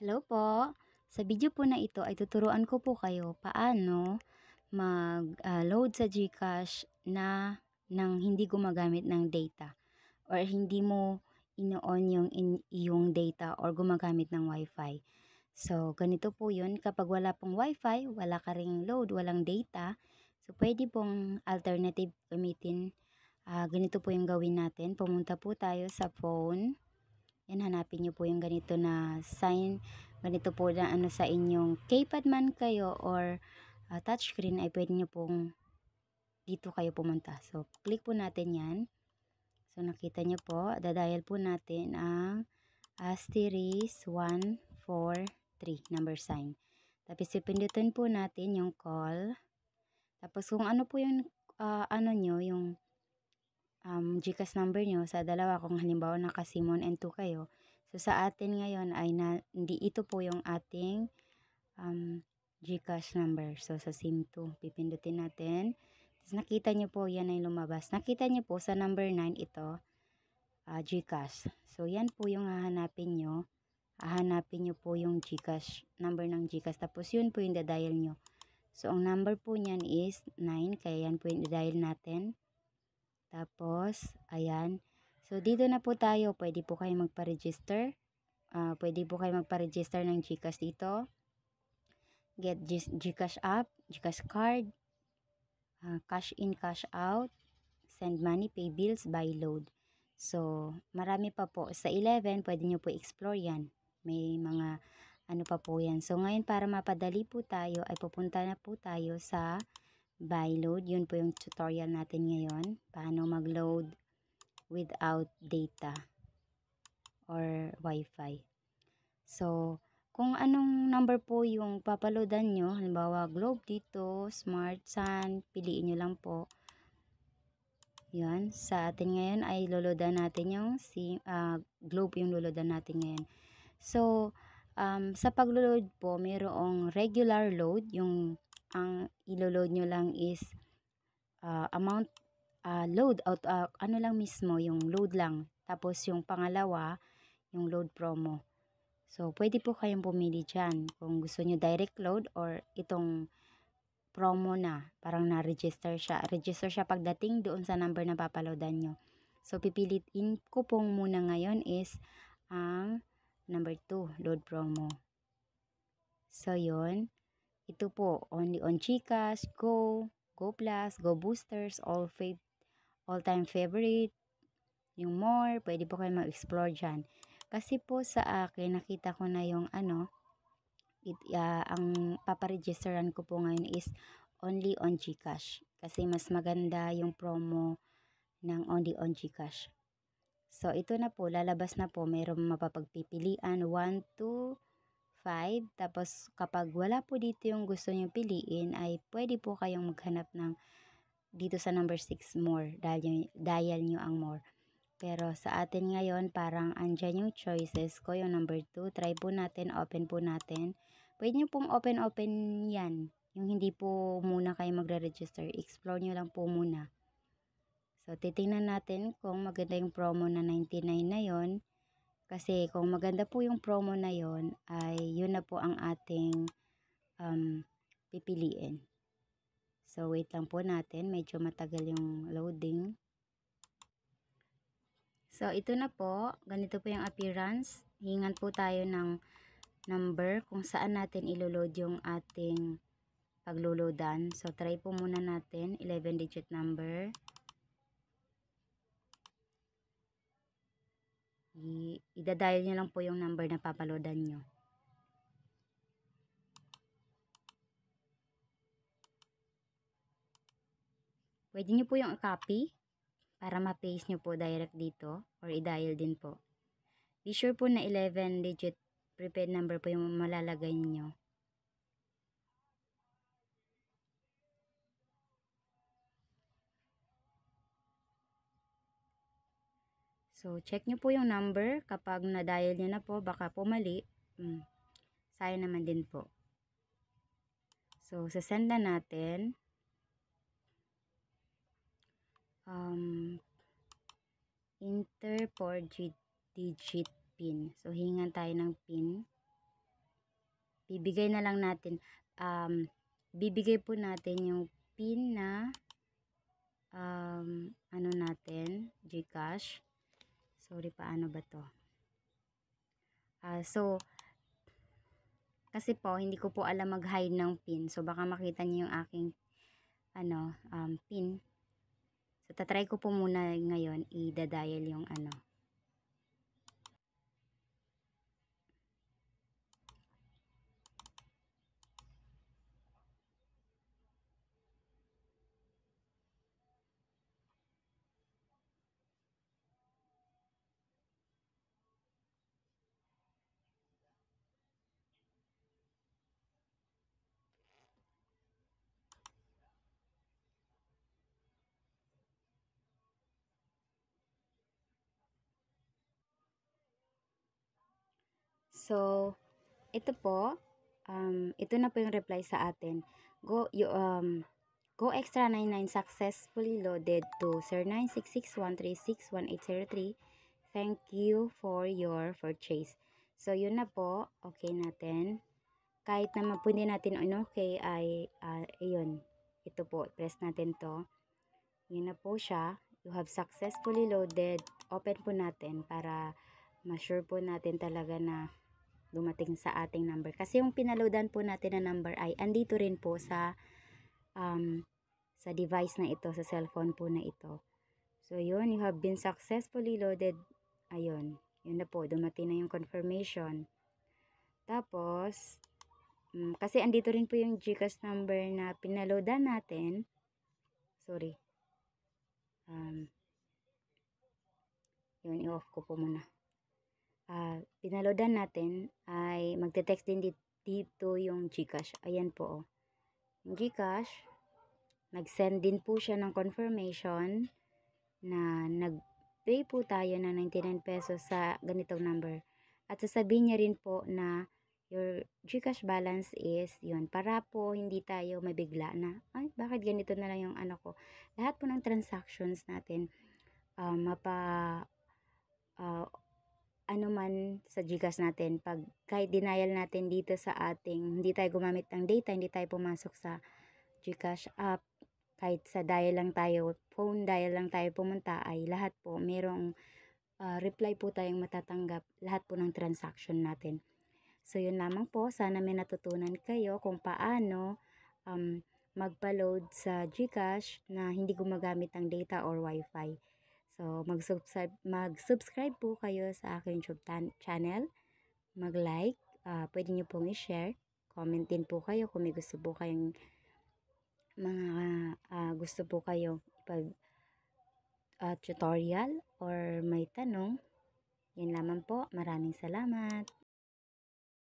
Hello po. Sa video po na ito ay tuturuan ko po kayo paano mag-load sa GCash na nang hindi gumagamit ng data or hindi mo ino-on yung iyong data or gumagamit ng Wi-Fi. So, ganito po yun. Kapag wala pong Wi-Fi, wala ka ring load, walang data. So, pwede pong alternative gamitin. Ganito po yung gawin natin. Pumunta po tayo sa phone. Yan, hanapin nyo po yung ganito na sign, ganito po na ano sa inyong keypad man kayo or touchscreen ay pwede nyo pong dito kayo pumunta. So, click po natin yan. So, nakita nyo po, dadial po natin ang asterisk 143 number sign. Tapos, ipindutin po natin yung call. Tapos, kung ano po yung ano nyo, yung GCash number nyo sa dalawa, kung halimbawa naka-SIM 1 and 2 kayo. So, sa atin ngayon ay hindi ito po yung ating GCash number. So, sa SIM 2, pipindutin natin. Tapos, nakita nyo po, yan ay lumabas. Nakita nyo po sa number 9 ito, GCash. So, yan po yung hahanapin nyo. Hahanapin nyo po yung GCash, number ng GCash. Tapos, yun po yung dadial nyo. So, ang number po niyan is 9. Kaya yan po yung dadial natin. Tapos, ayan. So, dito na po tayo. Pwede po kayo magpa-register. Pwede po kayo magpa-register ng GCash dito. Get GCash app, GCash card, cash in, cash out, send money, pay bills, buy load. So, marami pa po. Sa 11, pwede nyo po explore yan. May mga ano pa po yan. So, ngayon para mapadali po tayo, ay pupunta na po tayo sa buy load. Yun po yung tutorial natin ngayon. Paano mag-load without data or Wi-Fi. So, kung anong number po yung papaloadan nyo, halimbawa Globe dito, Smart, Sun, piliin nyo lang po. Yan, sa atin ngayon ay loloadan natin yung Globe yung loloadan natin ngayon. So, sa pag-load po, mayroong regular load, yung ang ilo-load nyo lang is amount load out, ano lang mismo, yung load lang. Tapos yung pangalawa, yung load promo. So, pwede po kayong pumili dyan kung gusto nyo direct load or itong promo na. Parang na-register siya. Register siya pagdating doon sa number na papaloadan nyo. So, pipilitin ko pong muna ngayon is ang number 2, load promo. So, yun. Ito po, only on GCash, Go, Go Plus, Go Boosters, all-time favorite, yung more, pwede po kayo mag-explore dyan. Kasi po sa akin, nakita ko na yung ang paparegisteran ko po ngayon is only on GCash. Kasi mas maganda yung promo ng only on GCash. So, ito na po, lalabas na po, mayroong mapapagpipilian, 1, 2, 5. Tapos, kapag wala po dito yung gusto nyo piliin, ay pwede po kayong maghanap ng dito sa number 6 more, dial nyo ang more. Pero sa atin ngayon, parang andyan yung choices ko, yung number 2. Try po natin, open po natin. Pwede nyo pong open yan. Yung hindi po muna kayo magre-register. Explore nyo lang po muna. So, titingnan natin kung maganda yung promo na 99 na yon. Kasi kung maganda po yung promo na yon, ay yun na po ang ating pipiliin. So, wait lang po natin. Medyo matagal yung loading. So, ito na po. Ganito po yung appearance. Hingan po tayo ng number kung saan natin iloload yung ating pagluludan. So, try po muna natin. 11-digit number. Idadial nyo lang po yung number na papaloadan nyo. Pwede nyo po yung copy para ma-paste nyo po direct dito or i-dial din po. Be sure po na 11-digit prepaid number po yung malalagay niyo. So, check nyo po yung number. Kapag na-dial nyo na po, baka po mali. Sayang naman din po. So, sasend na natin. Enter 4-digit PIN. So, hingan tayo ng PIN. bibigay na lang natin, bibigay po natin yung PIN na, ano natin, GCash. Sorry, paano ba to? So, kasi po, hindi ko po alam mag-hide ng PIN. So, baka makita niyo yung aking, PIN. So, tatry ko po muna ngayon, i-dial yung So, ito po, ito na po yung reply sa atin. Go Extra 99 successfully loaded to Sir 966-136-1803. Thank you for your purchase. So, yun na po. Okay natin. Kahit naman po hindi natin okay ay, ayun. Ito po, press natin to. Yun na po siya. You have successfully loaded. Open po natin para ma-sure po natin talaga na dumating sa ating number. Kasi yung pinaloadan po natin na number ay andito rin po sa device na ito, sa cellphone po na ito. So, yun, you have been successfully loaded. Ayun, yun na po, dumating na yung confirmation. Tapos, kasi andito rin po yung GCash number na pinaloadan natin. Sorry. Yun, i-off ko po muna. Pinaloadan natin ay magte-text din dito yung GCash. Ayan po, oh. Yung GCash, nag-send din po siya ng confirmation na nag-pay po tayo ng 99 pesos sa ganitong number. At sasabihin niya rin po na your GCash balance is yun. Para po hindi tayo mabigla na, ay, bakit ganito na lang yung ko. Lahat po ng transactions natin, ano man sa GCash natin, pag kahit denial natin dito sa ating, hindi tayo gumamit ng data, hindi tayo pumasok sa GCash app, kahit sa dial lang tayo, phone dial lang tayo pumunta, ay lahat po, merong reply po tayong matatanggap, lahat po ng transaction natin. So, yun lamang po, sana may natutunan kayo kung paano magpa-load sa GCash na hindi gumagamit ng data or wifi. So, mag-subscribe po kayo sa aking YouTube channel, mag-like, pwede nyo pong i-share, comment din po kayo kung may gusto po kayong gusto po kayo tutorial or may tanong. Yan lamang po. Maraming salamat.